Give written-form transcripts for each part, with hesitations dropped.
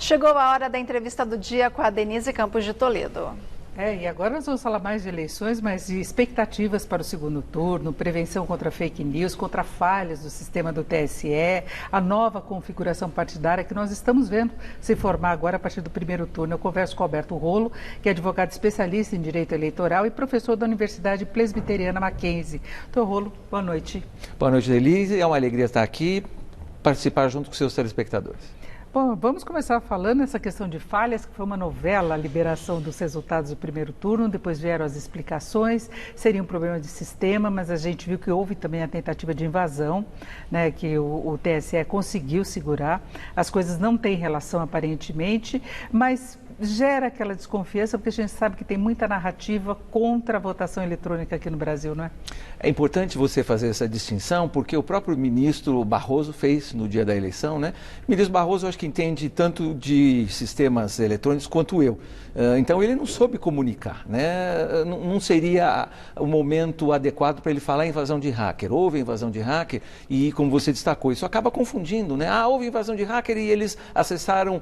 Chegou a hora da entrevista do dia com a Denise Campos de Toledo. E agora nós vamos falar mais de eleições, mas de expectativas para o segundo turno, prevenção contra fake news, contra falhas do sistema do TSE, a nova configuração partidária que nós estamos vendo se formar agora a partir do primeiro turno. Eu converso com Alberto Rolo, que é advogado especialista em direito eleitoral e professor da Universidade Presbiteriana Mackenzie. Doutor Rolo, boa noite. Boa noite, Denise. É uma alegria estar aqui, participar junto com seus telespectadores. Bom, vamos começar falando essa questão de falhas, que foi uma novela, a liberação dos resultados do primeiro turno, depois vieram as explicações, seria um problema de sistema, mas a gente viu que houve também a tentativa de invasão, né, que o TSE conseguiu segurar. As coisas não têm relação aparentemente, mas gera aquela desconfiança, porque a gente sabe que tem muita narrativa contra a votação eletrônica aqui no Brasil, não é? É importante você fazer essa distinção, porque o próprio ministro Barroso fez no dia da eleição, né? O ministro Barroso, eu acho que entende tanto de sistemas eletrônicos quanto eu. Então, ele não soube comunicar, né? Não seria o momento adequado para ele falar em invasão de hacker. Houve invasão de hacker e, como você destacou, isso acaba confundindo, né? Houve invasão de hacker e eles acessaram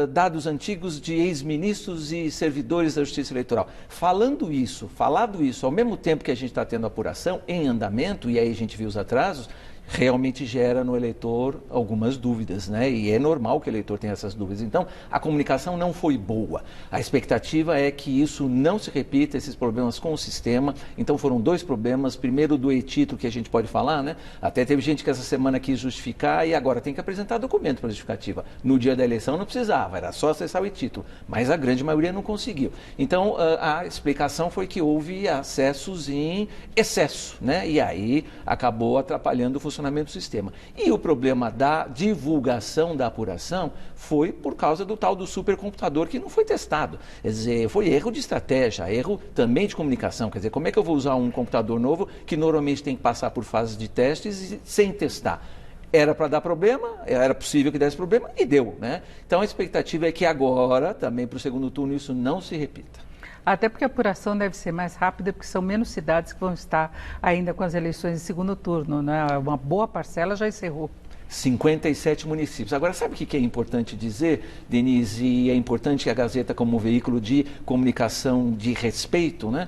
dados antigos de ex-ministros e servidores da Justiça Eleitoral. Falado isso, ao mesmo tempo que a gente está tendo apuração em andamento, e aí a gente viu os atrasos, realmente gera no eleitor algumas dúvidas, né? E é normal que o eleitor tenha essas dúvidas. Então, a comunicação não foi boa. A expectativa é que isso não se repita, esses problemas com o sistema. Então, foram dois problemas. Primeiro, do e-título, que a gente pode falar, né? Até teve gente que essa semana quis justificar e agora tem que apresentar documento para justificativa. No dia da eleição não precisava, era só acessar o e-título. Mas a grande maioria não conseguiu. Então, a explicação foi que houve acessos em excesso, né? E aí acabou atrapalhando o funcionamento do sistema. E o problema da divulgação da apuração foi por causa do tal do supercomputador que não foi testado. Quer dizer, foi erro de estratégia, erro também de comunicação. Quer dizer, como é que eu vou usar um computador novo que normalmente tem que passar por fases de testes sem testar? Era para dar problema, era possível que desse problema e deu, né? Então a expectativa é que agora, também para o segundo turno, isso não se repita. Até porque a apuração deve ser mais rápida, porque são menos cidades que vão estar ainda com as eleições de segundo turno, né? Uma boa parcela já encerrou. 57 municípios. Agora, sabe o que é importante dizer, Denise? E é importante que a Gazeta, como um veículo de comunicação de respeito, né,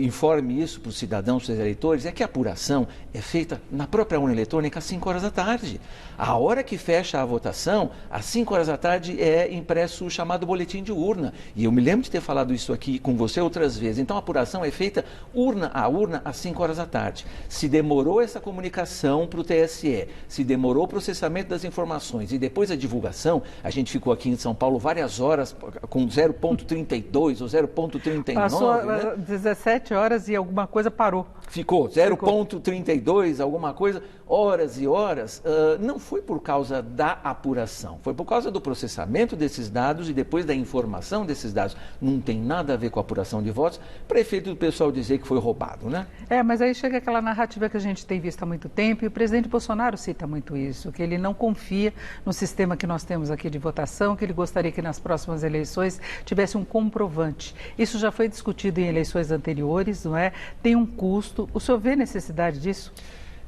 informe isso para os cidadãos, para os eleitores, é que a apuração é feita na própria urna eletrônica às 5 horas da tarde. A hora que fecha a votação, às 5 horas da tarde, é impresso o chamado boletim de urna. E eu me lembro de ter falado isso aqui com você outras vezes. Então, a apuração é feita urna a urna às 5 horas da tarde. Se demorou essa comunicação para o TSE, se demorou o processamento das informações e depois a divulgação, a gente ficou aqui em São Paulo várias horas com 0,32 ou 0,39. Passou, né? 17 horas e alguma coisa parou. Ficou 0,32, alguma coisa, horas e horas. Não foi por causa da apuração, foi por causa do processamento desses dados e depois da informação desses dados. Não tem nada a ver com a apuração de votos, para efeito do pessoal dizer que foi roubado, né? Mas aí chega aquela narrativa que a gente tem visto há muito tempo e o presidente Bolsonaro cita muito isso, que ele não confia no sistema que nós temos aqui de votação, que ele gostaria que nas próximas eleições tivesse um comprovante. Isso já foi discutido em eleições anteriores, não é? Tem um custo. O senhor vê necessidade disso?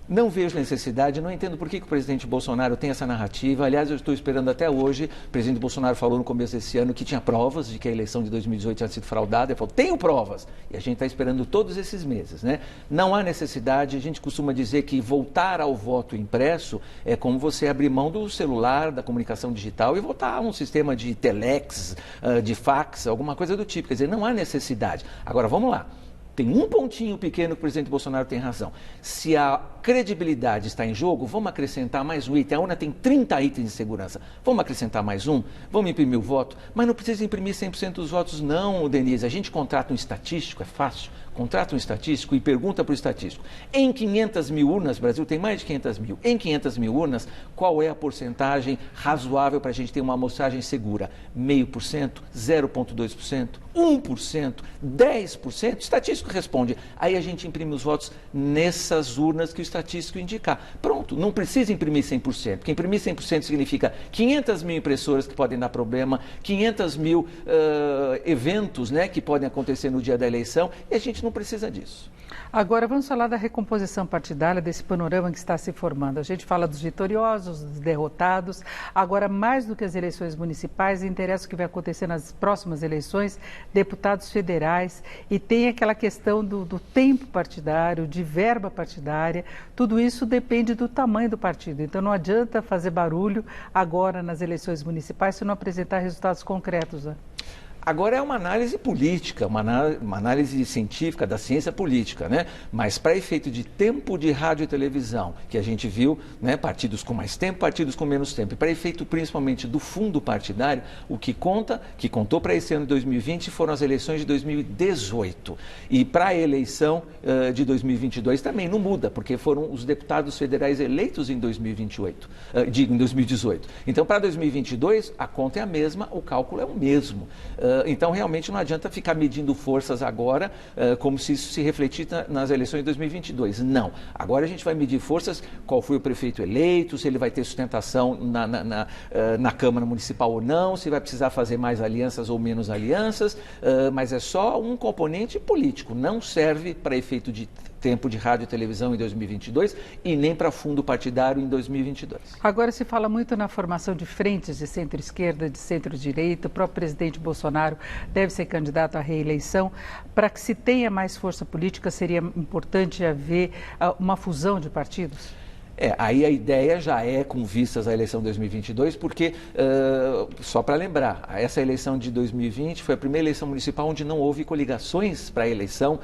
Não vejo necessidade, não entendo por que o presidente Bolsonaro tem essa narrativa. Aliás, eu estou esperando até hoje. O presidente Bolsonaro falou no começo desse ano que tinha provas de que a eleição de 2018 tinha sido fraudada. Ele falou, tenho provas. E a gente está esperando todos esses meses, né? Não há necessidade. A gente costuma dizer que voltar ao voto impresso é como você abrir mão do celular, da comunicação digital e voltar a um sistema de telex, de fax, alguma coisa do tipo. Quer dizer, não há necessidade. Agora, vamos lá. Tem um pontinho pequeno que o presidente Bolsonaro tem razão. Se a credibilidade está em jogo, vamos acrescentar mais um item. A urna tem 30 itens de segurança. Vamos acrescentar mais um? Vamos imprimir o voto? Mas não precisa imprimir 100% dos votos, não, Denise. A gente contrata um estatístico, é fácil. Contrata um estatístico e pergunta para o estatístico. Em 500 mil urnas, Brasil tem mais de 500 mil. Em 500 mil urnas, qual é a porcentagem razoável para a gente ter uma amostragem segura? 0,5%, 0,2%, 1%, 10%? O estatístico responde. Aí a gente imprime os votos nessas urnas que o estatístico indicar. Pronto, não precisa imprimir 100%, porque imprimir 100% significa 500 mil impressoras que podem dar problema, 500 mil eventos, né, que podem acontecer no dia da eleição, e a gente não precisa disso. Agora vamos falar da recomposição partidária, desse panorama que está se formando. A gente fala dos vitoriosos, dos derrotados. Agora, mais do que as eleições municipais, interessa o que vai acontecer nas próximas eleições, deputados federais, e tem aquela questão do tempo partidário, de verba partidária. Tudo isso depende do tamanho do partido. Então não adianta fazer barulho agora nas eleições municipais se não apresentar resultados concretos, né? Agora é uma análise política, uma análise científica da ciência política, né? Mas para efeito de tempo de rádio e televisão, que a gente viu, né, partidos com mais tempo, partidos com menos tempo, e para efeito principalmente do fundo partidário, o que contou para esse ano de 2020 foram as eleições de 2018. E para a eleição de 2022 também não muda, porque foram os deputados federais eleitos em 2018. Então, para 2022, a conta é a mesma, o cálculo é o mesmo. Então, realmente não adianta ficar medindo forças agora, como se isso se refletisse nas eleições de 2022. Não. Agora a gente vai medir forças, qual foi o prefeito eleito, se ele vai ter sustentação na Câmara Municipal ou não, se vai precisar fazer mais alianças ou menos alianças, mas é só um componente político, não serve para efeito de tempo de rádio e televisão em 2022 e nem para fundo partidário em 2022. Agora se fala muito na formação de frentes de centro-esquerda, de centro-direita. O próprio presidente Bolsonaro deve ser candidato à reeleição. Para que se tenha mais força política, seria importante haver uma fusão de partidos? Aí a ideia já é com vistas à eleição de 2022, porque, só para lembrar, essa eleição de 2020 foi a primeira eleição municipal onde não houve coligações para a eleição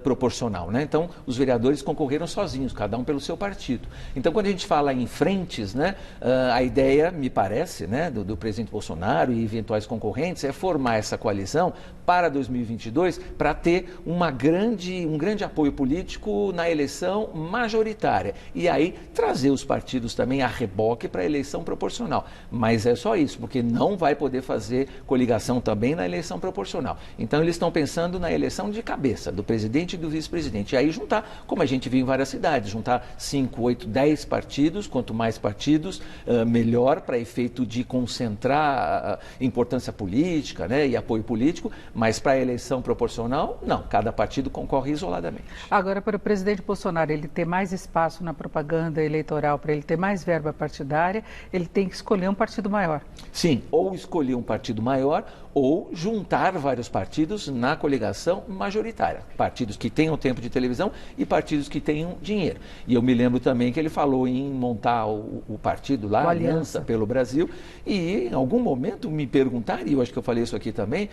proporcional, né? Então, os vereadores concorreram sozinhos, cada um pelo seu partido. Então, quando a gente fala em frentes, né, a ideia, me parece, né, do presidente Bolsonaro e eventuais concorrentes é formar essa coalizão para 2022 para ter um grande apoio político na eleição majoritária. E aí trazer os partidos também a reboque para a eleição proporcional. Mas é só isso, porque não vai poder fazer coligação também na eleição proporcional. Então eles estão pensando na eleição de cabeça, do presidente e do vice-presidente. E aí juntar, como a gente viu em várias cidades, juntar 5, 8, 10 partidos, quanto mais partidos, melhor para efeito de concentrar importância política, né, e apoio político, mas para a eleição proporcional, não, cada partido concorre isoladamente. Agora, para o presidente Bolsonaro, ele ter mais espaço na propaganda eleitoral, para ele ter mais verba partidária, ele tem que escolher um partido maior. Sim, ou escolher um partido maior ou juntar vários partidos na coligação majoritária. Partidos que tenham tempo de televisão e partidos que tenham dinheiro. E eu me lembro também que ele falou em montar o partido lá, Aliança pelo Brasil, e em algum momento me perguntaram, e eu acho que eu falei isso aqui também,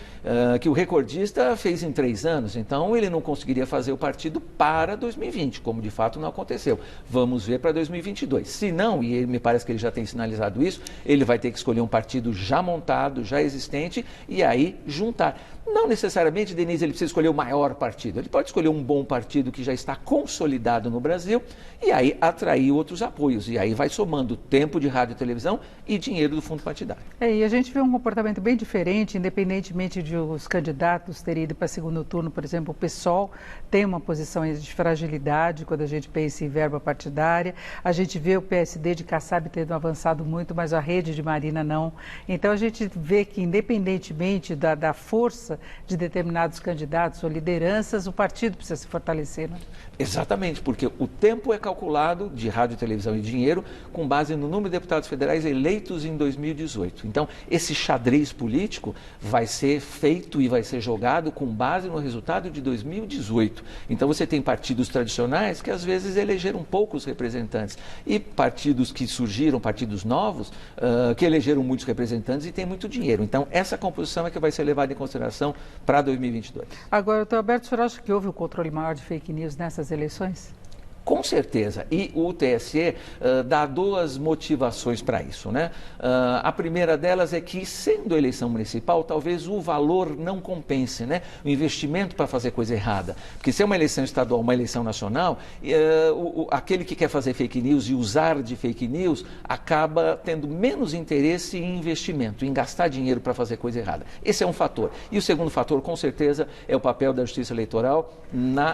que o recordista fez em 3 anos, então ele não conseguiria fazer o partido para 2020, como de fato não aconteceu. Vamos ver para 2022. Se não, e me parece que ele já tem sinalizado isso, ele vai ter que escolher um partido já montado, já existente, e aí juntar. Não necessariamente, Denise, ele precisa escolher o maior partido. Ele pode escolher um bom partido que já está consolidado no Brasil e aí atrair outros apoios. E aí vai somando tempo de rádio e televisão e dinheiro do fundo partidário. E a gente vê um comportamento bem diferente, independentemente de os candidatos terem ido para segundo turno. Por exemplo, o PSOL tem uma posição de fragilidade quando a gente pensa em verba partidária. A gente vê o PSD de Kassab tendo avançado muito, mas a rede de Marina não. Então a gente vê que, independentemente da força de determinados candidatos ou lideranças, o partido precisa se fortalecer, né? Exatamente, porque o tempo é calculado de rádio, televisão e dinheiro com base no número de deputados federais eleitos em 2018. Então, esse xadrez político vai ser feito e vai ser jogado com base no resultado de 2018. Então, você tem partidos tradicionais que às vezes elegeram poucos representantes e partidos que surgiram, partidos novos, que elegeram muitos representantes e têm muito dinheiro. Então, essa composição é que vai ser levada em consideração para 2022. Agora, doutor Alberto, o senhor acha que houve o controle maior de fake news nessas eleições? Com certeza, e o TSE dá 2 motivações para isso, né? A primeira delas é que, sendo eleição municipal, talvez o valor não compense, né? O investimento para fazer coisa errada. Porque se é uma eleição estadual, uma eleição nacional, aquele que quer fazer fake news e usar de fake news acaba tendo menos interesse em investimento, em gastar dinheiro para fazer coisa errada. Esse é um fator. E o segundo fator, com certeza, é o papel da Justiça Eleitoral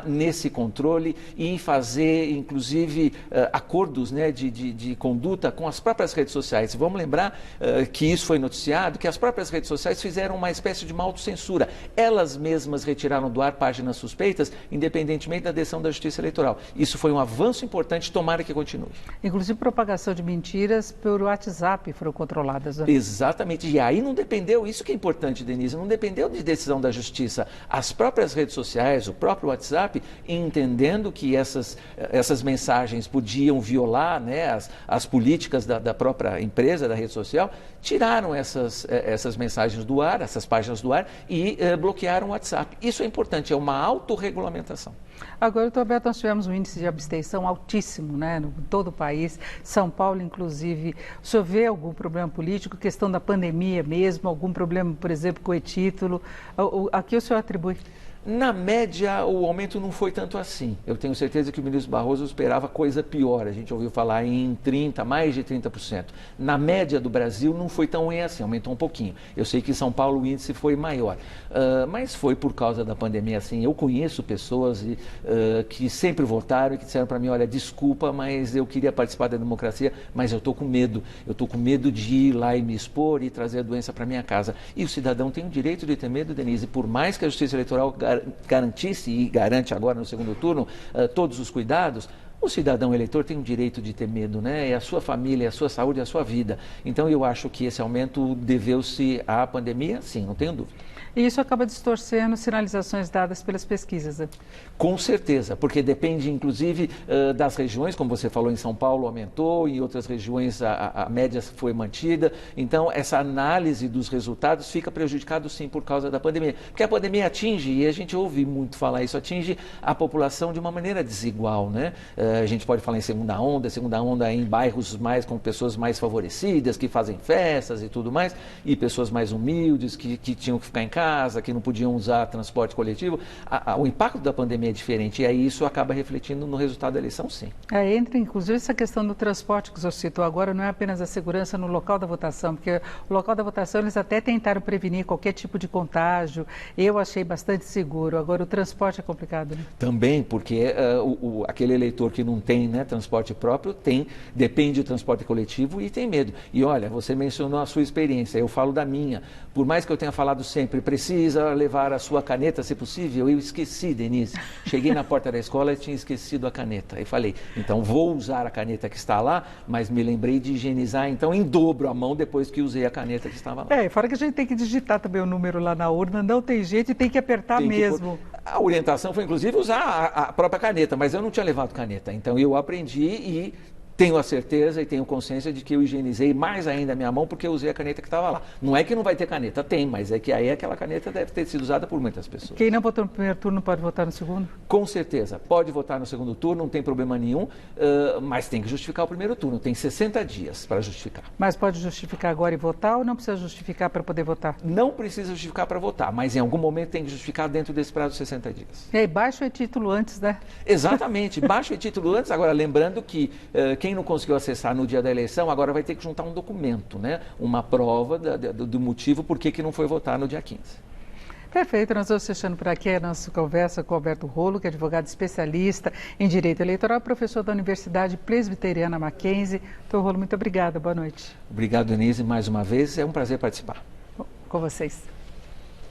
nesse controle e em fazer ter, inclusive, acordos, né, de conduta com as próprias redes sociais. Vamos lembrar que isso foi noticiado, que as próprias redes sociais fizeram uma espécie de uma autocensura. Elas mesmas retiraram do ar páginas suspeitas, independentemente da decisão da Justiça Eleitoral. Isso foi um avanço importante, tomara que continue. Inclusive, propagação de mentiras por WhatsApp foram controladas. Né? Exatamente. E aí não dependeu, isso que é importante, Denise, não dependeu de decisão da Justiça. As próprias redes sociais, o próprio WhatsApp, entendendo que essas mensagens podiam violar, né, as políticas da própria empresa, da rede social, tiraram essas mensagens do ar, essas páginas do ar e bloquearam o WhatsApp. Isso é importante, é uma autorregulamentação. Agora, doutor Alberto, nós tivemos um índice de abstenção altíssimo, né, em todo o país, São Paulo, inclusive. O senhor vê algum problema político, questão da pandemia mesmo, algum problema, por exemplo, com o e-título? A que o senhor atribui? Na média, o aumento não foi tanto assim. Eu tenho certeza que o ministro Barroso esperava coisa pior. A gente ouviu falar em mais de 30%. Na média do Brasil, não foi tão ruim assim, aumentou um pouquinho. Eu sei que em São Paulo o índice foi maior, mas foi por causa da pandemia. Assim, eu conheço pessoas que sempre votaram e que disseram para mim, olha, desculpa, mas eu queria participar da democracia, mas eu estou com medo. Eu estou com medo de ir lá e me expor e trazer a doença para minha casa. E o cidadão tem o direito de ter medo, Denise, por mais que a Justiça Eleitoral garantisse, e garante agora no segundo turno, todos os cuidados, o cidadão eleitor tem o direito de ter medo, né? É a sua família, é a sua saúde, é a sua vida. Então eu acho que esse aumento deveu-se à pandemia, sim, não tenho dúvida. E isso acaba distorcendo sinalizações dadas pelas pesquisas, né? Com certeza, porque depende inclusive das regiões, como você falou, em São Paulo aumentou, em outras regiões a média foi mantida. Então essa análise dos resultados fica prejudicado sim por causa da pandemia. Porque a pandemia atinge, e a gente ouve muito falar isso, atinge a população de uma maneira desigual, né? A gente pode falar em segunda onda em bairros com pessoas mais favorecidas, que fazem festas e tudo mais, e pessoas mais humildes, que tinham que ficar em casa, que não podiam usar transporte coletivo. O impacto da pandemia é diferente, e aí isso acaba refletindo no resultado da eleição, sim. Entra inclusive essa questão do transporte que o senhor citou agora, não é apenas a segurança no local da votação, porque o local da votação eles até tentaram prevenir qualquer tipo de contágio, eu achei bastante seguro, agora o transporte é complicado, né? Também, porque aquele eleitor que não tem, né, transporte próprio, depende do transporte coletivo e tem medo. E olha, você mencionou a sua experiência, eu falo da minha. Por mais que eu tenha falado sempre, precisa levar a sua caneta, se possível, eu esqueci, Denise. Cheguei na porta da escola e tinha esquecido a caneta. E falei, então vou usar a caneta que está lá, mas me lembrei de higienizar, então, em dobro a mão depois que usei a caneta que estava lá. Fora que a gente tem que digitar também o número lá na urna, não tem jeito e tem que apertar mesmo. A orientação foi, inclusive, usar a própria caneta, mas eu não tinha levado caneta. Então, eu aprendi e tenho a certeza e tenho consciência de que eu higienizei mais ainda a minha mão porque eu usei a caneta que estava lá. Não é que não vai ter caneta, tem, mas é que aí aquela caneta deve ter sido usada por muitas pessoas. Quem não votou no primeiro turno pode votar no segundo? Com certeza, pode votar no segundo turno, não tem problema nenhum, mas tem que justificar o primeiro turno, tem 60 dias para justificar. Mas pode justificar agora e votar ou não precisa justificar para poder votar? Não precisa justificar para votar, mas em algum momento tem que justificar dentro desse prazo de 60 dias. E aí, baixa o e-título antes, né? Exatamente, baixa o e-título antes, agora lembrando que quem não conseguiu acessar no dia da eleição, agora vai ter que juntar um documento, né? Uma prova do motivo por que não foi votar no dia 15. Perfeito, nós vamos fechando por aqui a nossa conversa com o Alberto Rolo, que é advogado especialista em Direito Eleitoral, professor da Universidade Presbiteriana Mackenzie. Doutor Rolo, muito obrigada, boa noite. Obrigado, Denise, mais uma vez, é um prazer participar. Com vocês.